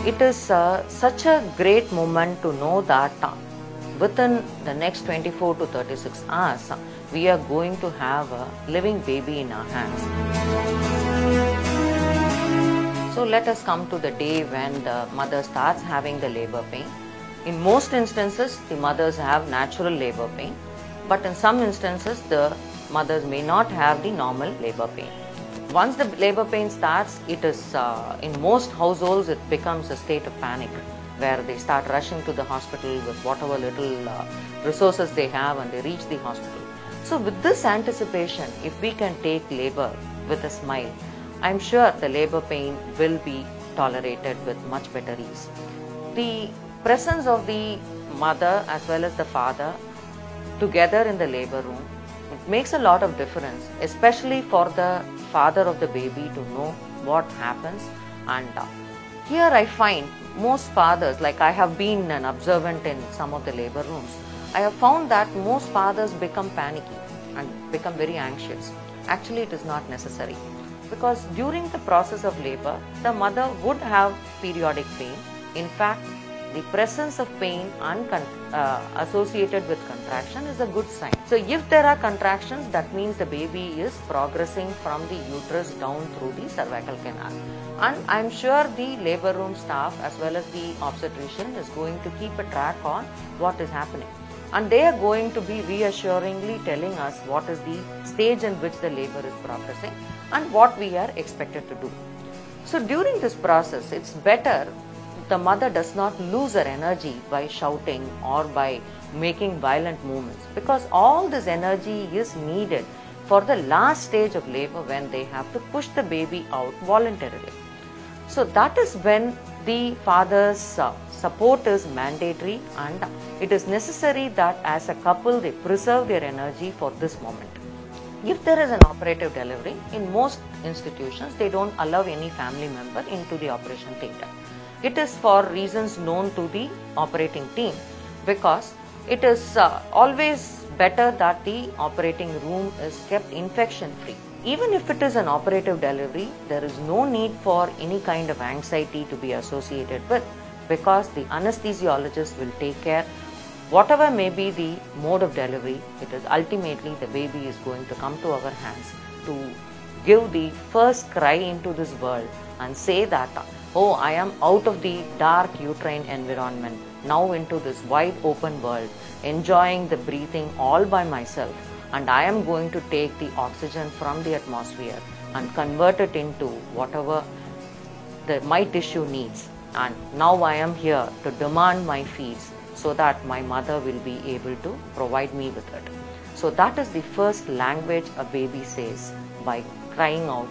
it is such a great moment to know that within the next 24 to 36 hours, we are going to have a living baby in our hands. So let us come to the day when the mother starts having the labor pain. In most instances, the mothers have natural labor pain, but in some instances, the mothers may not have the normal labor pain. Once the labor pain starts, it is in most households it becomes a state of panic, where they start rushing to the hospital with whatever little resources they have, and they reach the hospital. So with this anticipation, if we can take labor with a smile, I am sure the labor pain will be tolerated with much better ease. The presence of the mother as well as the father together in the labor room, it makes a lot of difference, especially for the father of the baby to know what happens. And here I find most fathers, like I have been an observant in some of the labor rooms, I have found that most fathers become panicky and become very anxious. Actually, it is not necessary, because during the process of labor, the mother would have periodic pain. In fact, the presence of pain associated with contraction is a good sign. So if there are contractions, that means the baby is progressing from the uterus down through the cervical canal. And I am sure the labor room staff as well as the obstetrician is going to keep a track on what is happening. And they are going to be reassuringly telling us what is the stage in which the labor is progressing and what we are expected to do. So during this process, it's better the mother does not lose her energy by shouting or by making violent movements, because all this energy is needed for the last stage of labor when they have to push the baby out voluntarily. So that is when the father's support is mandatory, and it is necessary that as a couple they preserve their energy for this moment. If there is an operative delivery, in most institutions they don't allow any family member into the operation theatre. It is for reasons known to the operating team, because it is always better that the operating room is kept infection free. Even if it is an operative delivery, there is no need for any kind of anxiety to be associated with, because the anesthesiologist will take care. Whatever may be the mode of delivery, it is ultimately the baby is going to come to our hands to give the first cry into this world and say that, oh, I am out of the dark uterine environment, now into this wide open world, enjoying the breathing all by myself, and I am going to take the oxygen from the atmosphere and convert it into whatever my tissue needs. And now I am here to demand my feeds so that my mother will be able to provide me with it. So that is the first language a baby says, by crying out,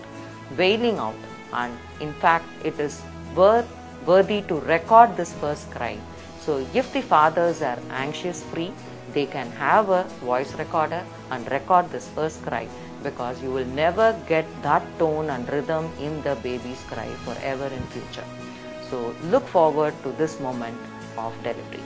wailing out. And in fact, it is worthy to record this first cry. So if the fathers are anxious free, they can have a voice recorder and record this first cry, because you will never get that tone and rhythm in the baby's cry forever in future. So look forward to this moment of delivery.